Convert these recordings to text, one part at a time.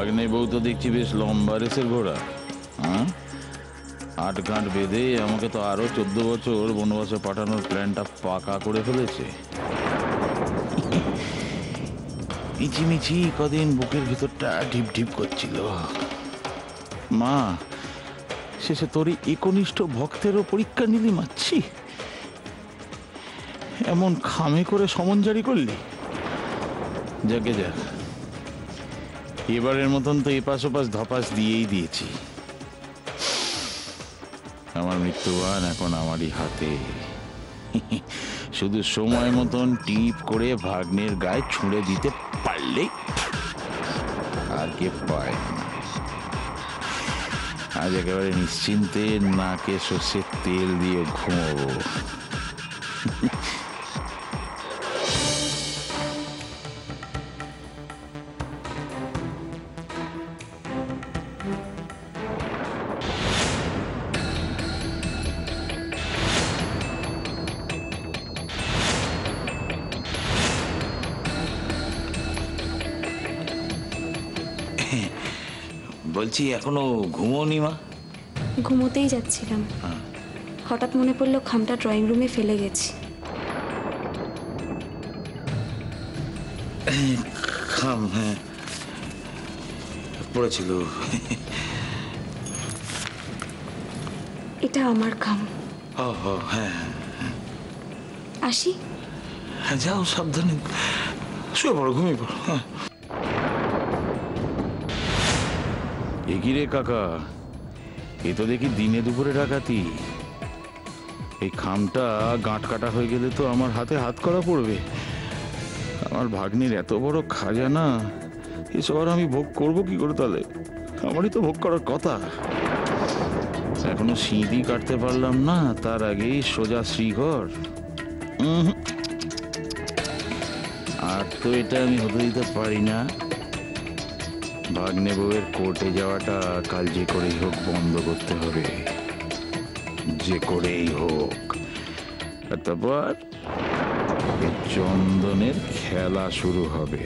ভাগ্নে বউ তো দেখছি বেশ লম্বা রেসের ঘোড়া। হ্যাঁ, 8 গাঁট বেঁধে আমাকে তো আরো 14 বছর বনবাসে পাঠানোর প্ল্যানটা পাকা করে ফেলেছে। মিছিমিছি কদিন বুকের ভিতরটা ঢিপ ঢিপ করছিল। মা, শেষে তোরই একনিষ্ঠ ভক্তেরও পরীক্ষা নিলি মারছি, এমন খামে করে সমন জারি করলি। যাকে যাক, এবারের মতন তো এপাশ ওপাশ ধপাস দিয়েই দিয়েছি। আমার মৃত্যুবান এখন আমারই হাতে। শুধু সময় মতন টিপ করে ভাগ্নের গায়ে ছুঁড়ে দিতে পারলেই, আর কে পায় না। আজ একেবারে নিশ্চিন্তে নাকে সর্ষের তেল দিয়ে ঘুমবো। বলছি, এখনো ঘুমোনি মা? ঘুমোতেই যাচ্ছিলাম, হঠাৎ মনে পড়লো খামটা ড্রয়িং রুমে ফেলে গেছি। খাম? হ্যাঁ, পড়েছিল। এটা আমার খাম। হ্যাঁ, আসি? হ্যাঁ, যাও, সাবধানে শুয়ে পড়ো, ঘুমিয়ে পড়ো। হ্যাঁ। এগিরে কাকা, এ তো দেখি দিনে দুপুরে ডাকাতি। এই খামটা গাঁট কাটা হয়ে গেলে তো আমার হাতে হাত করা পড়বে। আমার ভাগ্নির এত বড় খাজানা, এসব আর আমি ভোগ করবো কি করে? তাহলে আমারই তো ভোগ করার কথা। এখনো সিঁড়ি কাটতে পারলাম না, তার আগেই সোজা শ্রীঘর। আর তো এটা আমি হতে দিতে পারি না। ভাগ্নে বউয়ের কোর্টে যাওয়াটা কাল যে করেই হোক বন্ধ করতে হবে, যে করেই হোক। আর তারপর চন্দনের খেলা শুরু হবে।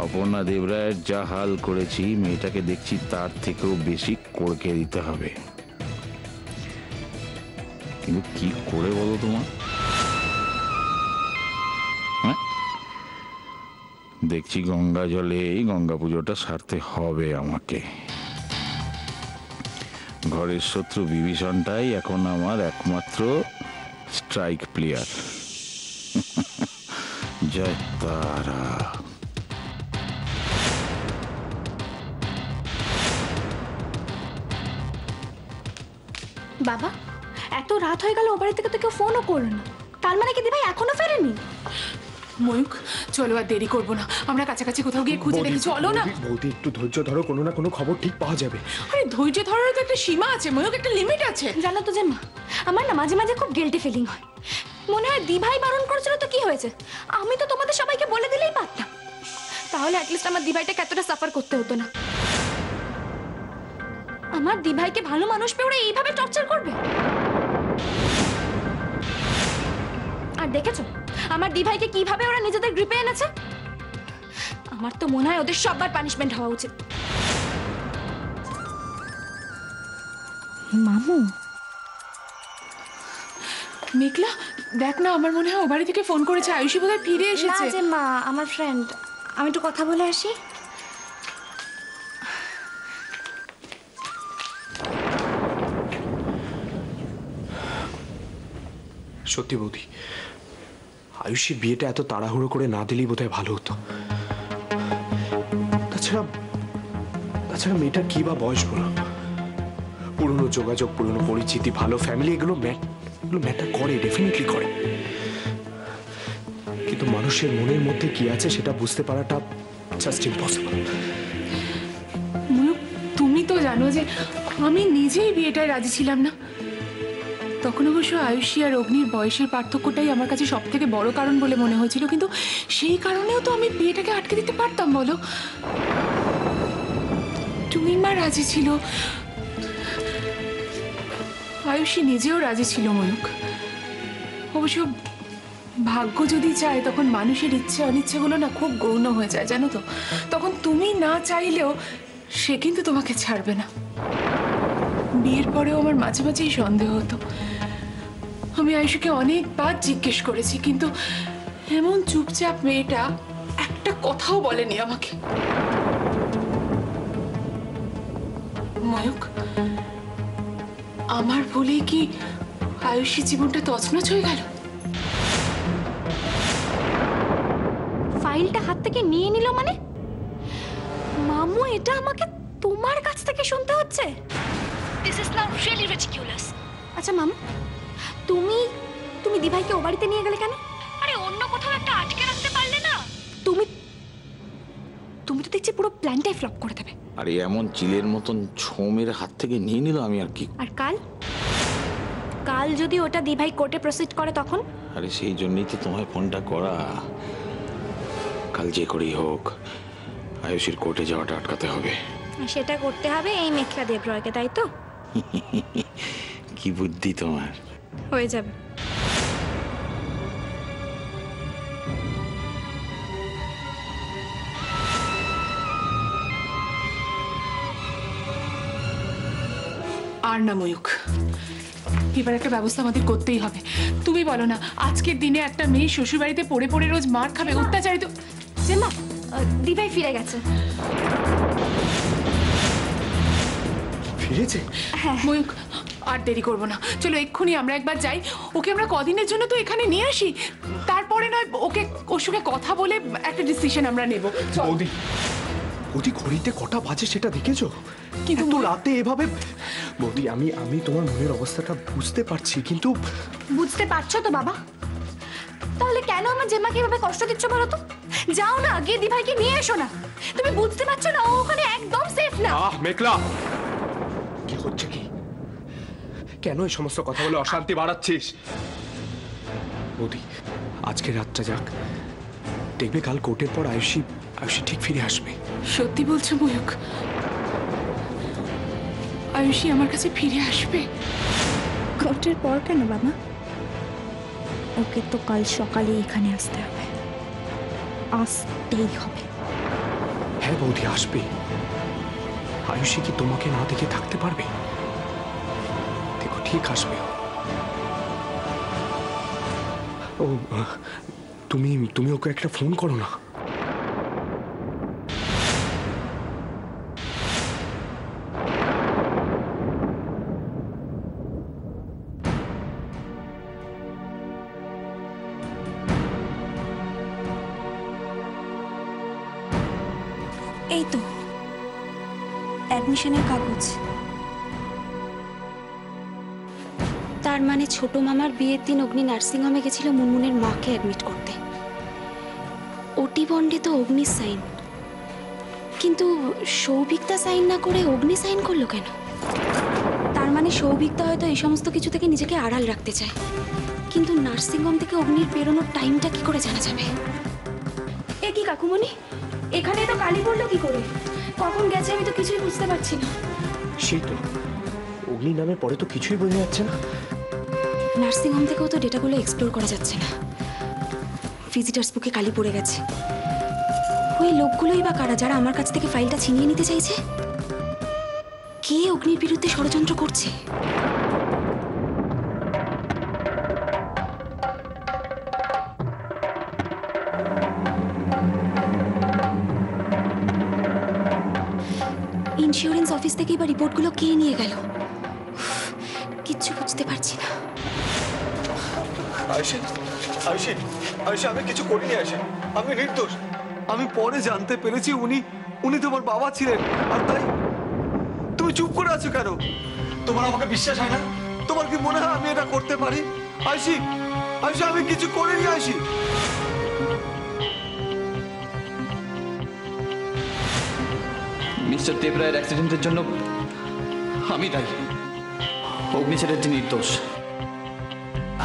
অপর্ণা দেবরায়ের যা হাল করেছি, মেয়েটাকে দেখছি তার থেকেও বেশি কড়কে দিতে হবে। কিন্তু কি করে বলো তোমার? দেখছি গঙ্গা জলে গঙ্গা পুজোটা সারতে হবে আমাকে। ঘরের শত্রু বিভীষণটাই এখন আমার একমাত্র স্ট্রাইক প্লেয়ার। জয় তারা। বাবা, এত রাত হয়ে গেল, ও বাড়ি থেকে তো কেউ ফোনও করলো না। তার মানে কি দিভাই এখনো ফেরেনি? ময়ূক, চলো আর দেরি করবো না, আমরা কাছাকাছি কোথাও গিয়ে খুঁজে দেখি। চলো না বৌদি, একটু ধৈর্য ধরো, কোনো না কোনো খবর ঠিক পাওয়া যাবে। আরে ধৈর্য ধরার তো একটা সীমা আছে ময়ূক, একটা লিমিট আছে। জানো তো যে মা, আমার না মাঝে মাঝে খুব গিল্টি ফিলিং হয়। মনে হয় দিভাই বারণ করেছিল তো কি হয়েছে, আমি তো তোমাদের সবাইকে বলে দিলেই পারতাম। তাহলে অ্যাটলিস্ট আমার দিভাইটাকে এতটা সাফার করতে হতো না। আমার দিভাইকে ভালো মানুষ পেয়ে ওরা এইভাবে টর্চার করবে? আর দেখেছো আমার দিভাইকে কিভাবে ওরা নিজেদের গ্রিপে এনেছে? আমার তো মনে হয় ওদের সবার পানিশমেন্ট হওয়া উচিত। মামু, মেঘলা, দেখ না, আমার মনে হয় ও বাড়ি থেকে ফোন করেছে। আয়ুষী বোধহয় ফিরে এসেছে। না যে মা, আমার ফ্রেন্ড। আমি একটু কথা বলে আসি। সত্যি বৌদি, আয়ুষীর বিয়েটা এত তাড়াহুড়ো করে না দিলেই বোধহয় ভালো হতো। তাছাড়া মেয়েটার কি বা বয়স বলো? পুরনো যোগাযোগ, পুরনো পরিচিতি, ভালো ফ্যামিলি, এগুলো ম্যাটার করে, ডেফিনেটলি করে। কিন্তু মানুষের মনের মধ্যে কি আছে সেটা বুঝতে পারাটা জাস্ট ইম্পসিবল। ময়ূক, তুমি তো জানো যে আমি নিজেই বিয়েটায় রাজি ছিলাম না। তখন অবশ্য আয়ুষী আর অগ্নির বয়সের পার্থক্যটাই আমার কাছে সব থেকে বড় কারণ বলে মনে হয়েছিল, কিন্তু সেই কারণেও তো আমি বিয়েটাকে আটকে দিতে পারতাম বলো। তুমি মা রাজি ছিল, আয়ুষী নিজেও রাজি ছিল ময়ূক। অবশ্য ভাগ্য যদি চায় তখন মানুষের ইচ্ছে অনিচ্ছেগুলো না খুব গৌণ হয়ে যায়, জানো তো। তখন তুমি না চাইলেও সে কিন্তু তোমাকে ছাড়বে না। বিয়ের পরেও আমার মাঝে মাঝেই সন্দেহ হতো। আমি আয়ুষকে অনেকবার জিজ্ঞেস করেছি, কিন্তু এমন চুপচাপ মেয়েটা একটা কথাও বলেনি আমাকে। ময়ূক, আমার ভুলেই কি আয়ুষী জীবনটা তছনছ হয়ে গেল? ফাইলটা হাত থেকে নিয়ে নিল মানে? মামু, এটা আমাকে তোমার কাছ থেকে শুনতে হচ্ছে? This is now really ridiculous. আচ্ছা মামু, তুমি তুমি দিভাইকে ও বাড়িতে নিয়ে গেলে কেন? আরে অন্য কোথাও একটা আটকে রাখতে পারলে না? তুমি তুমি তো দেখছি পুরো প্ল্যানটাই ফ্লপ করে দেবে। আরে এমন চিলের মতন ছোমের হাত থেকে নিয়ে নিল, আমি আর কি। আর কাল কাল যদি ওটা দিভাই কোর্টে প্রসিড করে তখন? আরে সেই জন্যই তো তোমায় ফোনটা করা। কাল যে করেই হোক আয়ুষীর কোর্টে যাওয়াটা আটকাতে হবে। আর সেটা করতে হবে এই মেঘলা দেবরয়কে, তাই তো? কি বুদ্ধি তোমার! হয়ে যাবে। আর না ময়ূক, এবার একটা ব্যবস্থা আমাদের করতেই হবে। তুমি বলো না, আজকের দিনে একটা মেয়ে শ্বশুরবাড়িতে পড়ে পড়ে রোজ মার খাবে, অত্যাচারিত। জেম্মা, দিভাই ফিরে গেছে। ফিরেছে? ময়ূক, আর দেরি করবো না, চলো এক্ষুনি আমরা একবার যাই। ওকে আমরা কদিনের জন্য তো এখানে নিয়ে আসি, তারপরে নয় ওকে ওর সঙ্গে কথা বলে একটা ডিসিশন আমরা নেব। বৌদি, বৌদি ঘড়িতে কটা বাজে সেটা দেখেছো? কিন্তু তো রাতে এভাবে। বৌদি, আমি তোমার মনের অবস্থাটা বুঝতে পারছি, কিন্তু বুঝতে পারছো তো বাবা? তাহলে কেন আমার জেম্মাকে এভাবে কষ্ট দিচ্ছ বলো তো? যাও না, গিয়ে দিভাইকে নিয়ে এসো না। তুমি বুঝতে পারছো না ও ওখানে একদম সেফ না? মেঘলা, কি হচ্ছে কি? কেন এই সমস্ত কথা বলে অশান্তি বাড়াচ্ছিস? বৌদি, আজকে রাতটা যাক, দেখবে কাল কোর্টের পর আয়ুষী ঠিক ফিরে আসবে। সত্যি বলছো ময়ূক? আয়ুষী আমার কাছে ফিরে আসবে? কোর্টের পর কেন বাবা? ওকে তো কাল সকালে এখানে আসতে হবে, আসতেই হবে। হ্যাঁ বৌদি, আসবে। আয়ুষী কি তোমাকে না দেখে থাকতে পারবে? দেখো, ঠিক আসবে ও। তুমি ওকে একটা ফোন করো না। এই তো অ্যাডমিশনের কাগজ। তার মানে ছোট মামার বিয়ের দিন অগ্নি নার্সিংহোমে গেছিল মুনমুনের মাকে অ্যাডমিট করতে। ওটি বন্ডে তো অগ্নির সাইন, কিন্তু সৌভিকতা সাইন না করে অগ্নি সাইন করলো কেন? তার মানে সৌভিকতা হয়তো এই সমস্ত কিছু থেকে নিজেকে আড়াল রাখতে চায়, কিন্তু নার্সিংহোম থেকে অগ্নির বেরোনোর টাইমটা কি করে জানা যাবে? এ কি কাকুমণি, এখানে তো কালি পড়লো কি করে? কখন গেছে আমি তো কিছুই বুঝতে পারছি না। সেই তো, অগ্নি নামের পরে তো কিছুই বোঝা যাচ্ছে না। নার্সিংহোম থেকেও তো ডেটাগুলো এক্সপ্লোর করা যাচ্ছে না। ভিজিটার্স বুকে কালি পড়ে গেছে। ওই লোকগুলোই বা কারা যারা আমার কাছ থেকে ফাইলটা ছিনিয়ে নিতে চাইছে? কে অগ্নির বিরুদ্ধে ষড়যন্ত্র করছে? ইন্স্যুরেন্স অফিস থেকে এবার রিপোর্টগুলো কে নিয়ে গেল? কিচ্ছু বুঝতে পারছি না। আয়ুষী, আমি কিছু করিনি আয়ুষী, আমি নির্দোষ। আমি পরে জানতে পেরেছি উনি তোমার বাবা ছিলেন, আর তাই তুমি চুপ করে আছো কেন? তোমার আমাকে বিশ্বাস হয় না? তোমার কি মনে হয় আমি এটা করতে পারি? আয়ুষী, আমি কিছু করিনি আয়ুষী। মিস্টার দেবরায়ের অ্যাক্সিডেন্টের জন্য আমি দায়ী। অগ্নি ছেলেটি নির্দোষ।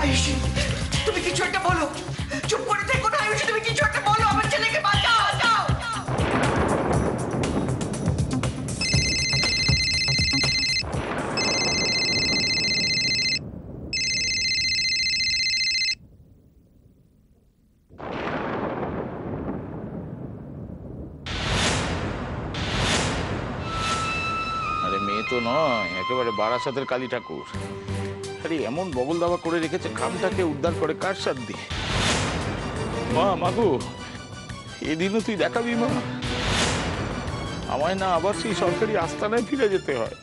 আয়ুষী, তুমি কিছু একটা বলো। চুপ করে থেকো না আয়ুষী, তুমি কিছু একটা বলো। আমার ছেলেকে বাঁচাও। তো নয়, একেবারে বারাসাতের কালী ঠাকুর। আরে এমন বগল দাবা করে রেখেছে, খামটাকে উদ্ধার করে কার সাথ দিয়ে? মা, মাগো, এদিনও তুই দেখাবি মা? আমায় না আবার সেই সরকারি আস্তানায় ফিরে যেতে হয়?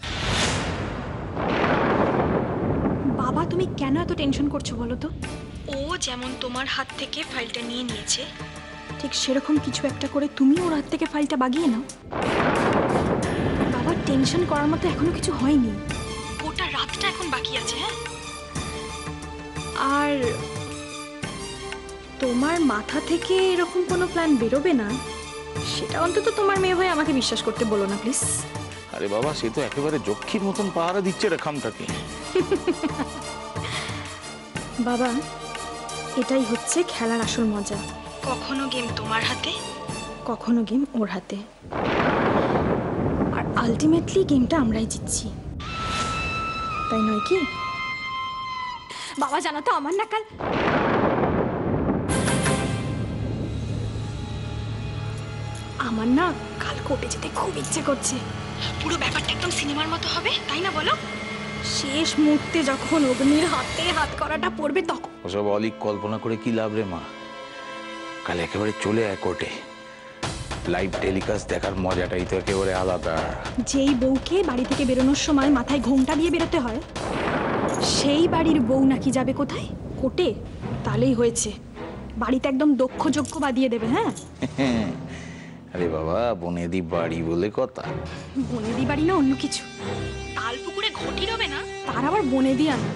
বাবা, তুমি কেন এত টেনশন করছো বলো তো? ও যেমন তোমার হাত থেকে ফাইলটা নিয়ে নিয়েছে, ঠিক সেরকম কিছু একটা করে তুমি ওর হাত থেকে ফাইলটা বাগিয়ে নাও। বাবা, টেনশন করার মতো এখনো কিছু হয়নি, গোটা রাতটা এখন বাকি আছে। হ্যাঁ, আর তোমার মাথা থেকে এরকম কোনো প্ল্যান বেরোবে না, সেটা অন্তত তোমার মেয়ে হয়ে আমাকে বিশ্বাস করতে বলো না প্লিজ। আরে বাবা, সে তো একেবারে যক্ষীর মতন পাহারা দিচ্ছে রে খামটাকে। বাবা, এটাই হচ্ছে খেলার আসল মজা। কখনো গেম তোমার হাতে, কখনো গেম ওর হাতে, আর আলটিমেটলি গেমটা আমরাই জিতছি, তাই নয় কি? বাবা, জানো তো আমার না কাল কোর্টে যেতে খুব ইচ্ছে করছে। পুরো ব্যাপারটা একদম সিনেমার মতো হবে, তাই না বলো? শেষ মুহূর্তে যখন অগ্নির হাতে হাত করাটা পড়বে তখন। ওসব অলিক কল্পনা করে কি লাভ রে মা? কাল একেবারে চলে আয় কোর্টে, লাইভ টেলিকাস্ট দেখার মজাটাই তো একেবারে আলাদা। যেই বউকে বাড়ি থেকে বেরোনোর সময় মাথায় ঘোমটা দিয়ে বেরোতে হয়, সেই বাড়ির বউ নাকি যাবে কোথায়? কোর্টে। তাহলেই হয়েছে, বাড়িতে একদম দক্ষ যোগ্য বাদিয়ে দেবে। হ্যাঁ আরে বাবা, বনেদি বাড়ি বলে কথা। বনেদি বাড়ি না অন্য কিছু, তাল পুকুরে ঘটি রবে না, তার আবার বনেদি আনা।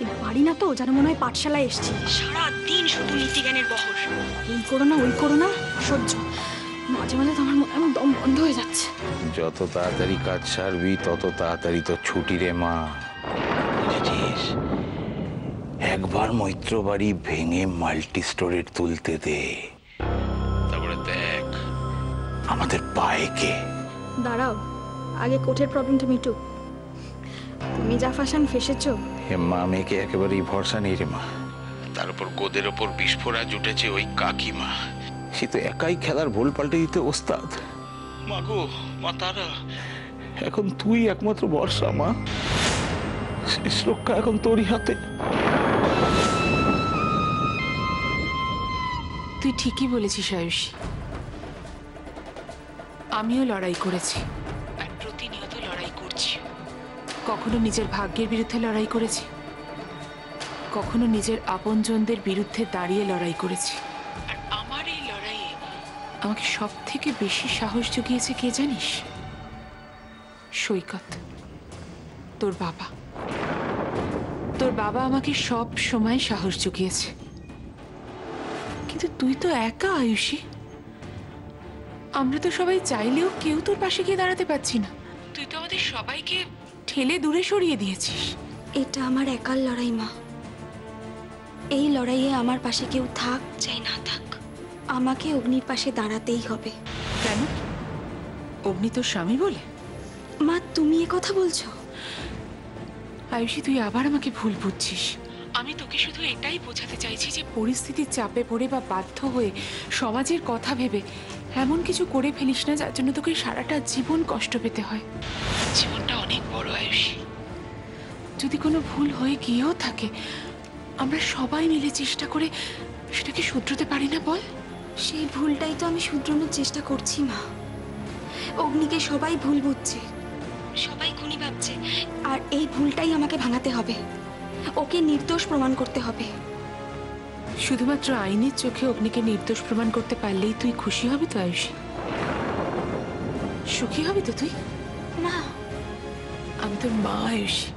এই বাড়ি না তো যেন মনে হয় পাঠশালায় এসছি, সারাদিন শুধু নীতিজ্ঞানের বহর। এই করো না, ওই করো না, সহ্য। মাঝে মাঝে তো আমার মনে হয় দম বন্ধ হয়ে যাচ্ছে। যত তাড়াতাড়ি কাজ সারবি তত তাড়াতাড়ি তো ছুটি রে মা, বুঝেছিস? একবার মৈত্র বাড়ি ভেঙে মাল্টি স্টোরের তুলতে দে, তারপরে দেখ আমাদের পায়ে কে। দাঁড়াও, আগে কোর্টের প্রবলেমটা মিটুক। তুমি যা ফাঁসান ফেসেছ। হে মা, মেয়েকে একেবারেই ভরসা নেই রে মা। তার উপর গোদের ওপর বিস্ফোরা জুটেছে ওই কাকিমা, সে তো একাই খেলার ভুল পাল্টে দিতে ওস্তাদ। মা গো, মা তারা, এখন তুই একমাত্র ভরসা মা, শেষ রক্ষা এখন তোরই হাতে। তুই ঠিকই বলেছিস আয়ুষী, আমিও লড়াই করেছি আর প্রতিনিয়ত লড়াই করছি। কখনো নিজের ভাগ্যের বিরুদ্ধে লড়াই করেছি, কখনো নিজের আপনজনদের বিরুদ্ধে দাঁড়িয়ে লড়াই করেছি। আর আমার এই লড়াইয়ে আমাকে সব থেকে বেশি সাহস জুগিয়েছে কে জানিস? সৈকত, তোর বাবা। তোর বাবা আমাকে সব সময় সাহস জুগিয়েছে। কিন্তু তুই তো একা আয়ুষী, আমরা তো সবাই চাইলেও কেউ তোর পাশে গিয়ে দাঁড়াতে পারছি না। তুই তো আমাদের সবাইকে ঠেলে দূরে সরিয়ে দিয়েছিস। এটা আমার একার লড়াই মা। এই লড়াইয়ে আমার পাশে কেউ থাক চাই না থাক, আমাকে অগ্নির পাশে দাঁড়াতেই হবে। কেন? অগ্নি তোর স্বামী বলে? মা, তুমি এ কথা বলছো? আয়ুষী, তুই আবার আমাকে ভুল বুঝছিস। আমি তোকে শুধু এটাই বোঝাতে চাইছি যে পরিস্থিতির চাপে পড়ে বা বাধ্য হয়ে সমাজের কথা ভেবে এমন কিছু করে ফেলিস না যার জন্য তোকে সারাটা জীবন কষ্ট পেতে হয়। জীবনটা অনেক বড় আয়ুষী, যদি কোনো ভুল হয়ে গিয়েও থাকে আমরা সবাই মিলে চেষ্টা করে সেটাকে শুধরোতে পারি না বল? সেই ভুলটাই তো আমি শুধরানোর চেষ্টা করছি মা। অগ্নিকে সবাই ভুল বুঝছে, সবাই খুনি ভাবছে, আর এই ভুলটাই আমাকে ভাঙাতে হবে। ওকে নির্দোষ প্রমাণ করতে হবে। শুধুমাত্র আইনের চোখে অগ্নিকে নির্দোষ প্রমাণ করতে পারলেই তুই খুশি হবি তো আয়ুষী? সুখী হবি তো তুই? না, আমি তোর মা আয়ুষী।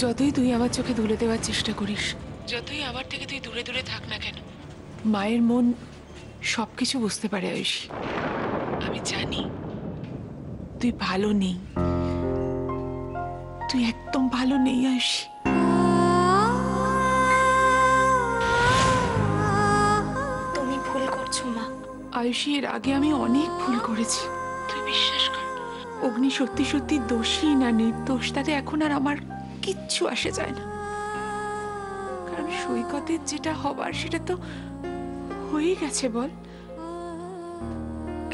যতই তুই আমার চোখে ধুলে দেওয়ার চেষ্টা করিস, যতই আমার থেকে তুই দূরে দূরে থাক না কেন, মায়ের মন সবকিছু বুঝতে পারে আয়ুষী। আমি জানি তুই ভালো নেই, তুই একদম ভালো নেই আয়ুষী। তুমি ভুল করছো মা। আয়ুষী, এর আগে আমি অনেক ভুল করেছি, তুই বিশ্বাস কর। অগ্নি সত্যি সত্যি দোষী না নির্দোষ তাতে এখন আর আমার কিচ্ছু আসে যায় না, কারণ সৈকতের যেটা হবার সেটা তো হয়ে গেছে বল।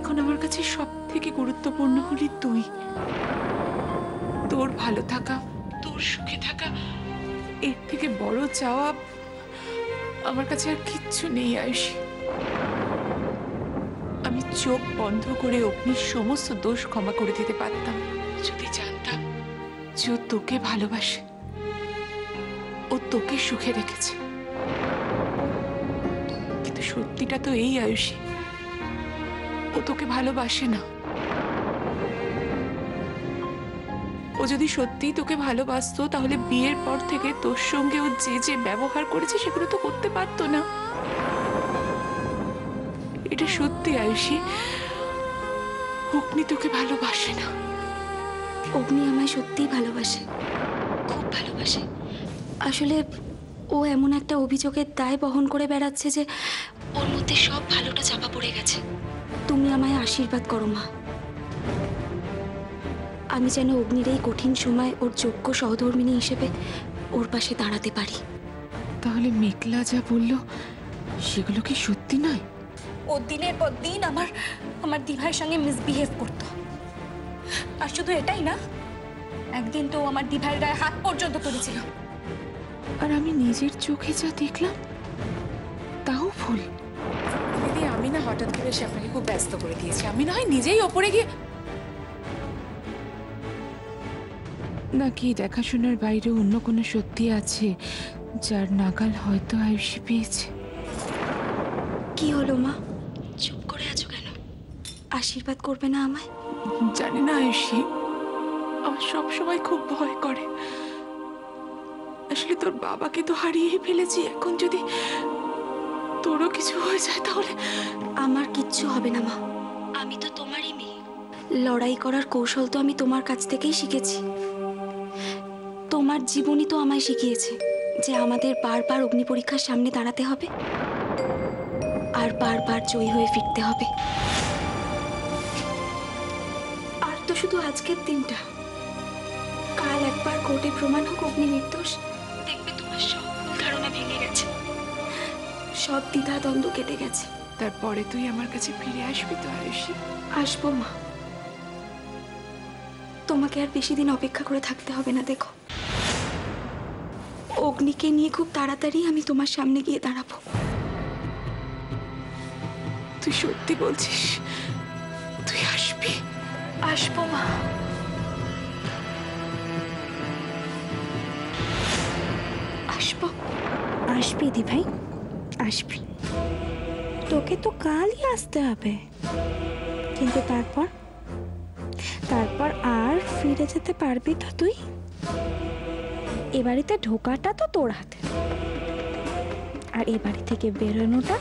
এখন আমার কাছে সব থেকে গুরুত্বপূর্ণ হলি তুই। তোর ভালো থাকা, তোর সুখে থাকা, এর থেকে বড় চাওয়া আমার কাছে আর কিচ্ছু নেই আয়ুষী। আমি চোখ বন্ধ করে অগ্নির সমস্ত দোষ ক্ষমা করে দিতে পারতাম যদি জানতাম যে ও তোকে ভালোবাসে, ও তোকে সুখে রেখেছে। কিন্তু সত্যিটা তো এই আয়ুষী, ও তোকে ভালোবাসে না। ও যদি সত্যিই তোকে ভালোবাসতো তাহলে বিয়ের পর থেকে তোর সঙ্গে ও যে যে ব্যবহার করেছে সেগুলো তো করতে পারতো না। এটা সত্যি আয়ুষী, অগ্নি তোকে ভালোবাসে না। অগ্নি আমায় সত্যিই ভালোবাসে, খুব ভালোবাসে। আসলে ও এমন একটা অভিযোগের দায় বহন করে বেড়াচ্ছে যে ওর মধ্যে সব ভালোটা চাপা পড়ে গেছে। তুমি আমায় আশীর্বাদ করো মা, আমি যেন অগ্নির এই কঠিন সময় ওর যোগ্য সহধর্মিণী হিসেবে ওর পাশে দাঁড়াতে পারি। তাহলে মেঘলা যা বলল সেগুলো কি সত্যি নয়? ও দিনের পর দিন আমার দিভাইয়ের সঙ্গে মিসবিহেভ করতো। আর শুধু এটাই না, একদিন তো আমার দিভাইয়ের গায়ে হাত পর্যন্ত তুলেছিল। আর আমি নিজের চোখে যা দেখলাম তাও ভুল। দিদি, আমি না হঠাৎ করে এসে আপনাকে খুব ব্যস্ত করে দিয়েছি। আমি না হয় নিজেই ওপরে গিয়ে, নাকি দেখাশোনার বাইরে অন্য কোনো সত্যি আছে যার নাগাল হয়তো আয়ুষী পেয়েছে? কি হলো মা, চুপ করে আছো কেন? আশীর্বাদ করবে না আমায়? জানি না আয়ুষী, আমার সবসময় খুব ভয় করে। আসলে তোর বাবাকে তো হারিয়েই ফেলেছি, এখন যদি তোরও কিছু হয়ে যায় তাহলে। আমার কিচ্ছু হবে না মা, আমি তো তোমারই মেয়ে। লড়াই করার কৌশল তো আমি তোমার কাছ থেকেই শিখেছি। তোমার জীবনই তো আমায় শিখিয়েছে যে আমাদের বারবার অগ্নি পরীক্ষার সামনে দাঁড়াতে হবে আর বারবার জয়ী হয়ে ফিরতে হবে। আর তো শুধু আজকের দিনটা, কাল একবার কোর্টে প্রমাণ হোক অগ্নি নির্দোষ, দেখবে তোমার সব ভুল ধারণা ভেঙে গেছে, সব দ্বিধা দ্বন্দ্ব কেটে গেছে। তারপরে তুই আমার কাছে ফিরে আসবি তো আয়ুষী? আসবো মা, তোমাকে আর বেশি দিন অপেক্ষা করে থাকতে হবে না। দেখো, অগ্নিকে নিয়ে খুব তাড়াতাড়ি আমি তোমার সামনে গিয়ে দাঁড়াবো। তুই সত্যি বলছিস? তুই আসবি? আসবো মা। আসবো। আসবি দি ভাই, আসবি। তোকে তো কালই আসতে হবে, কিন্তু তারপর আর ফিরে যেতে পারবি তো তুই? এ বাড়িতে ঢোকাটা তো তোর হাতে, আর এ বাড়ি থেকে বেরোনোটা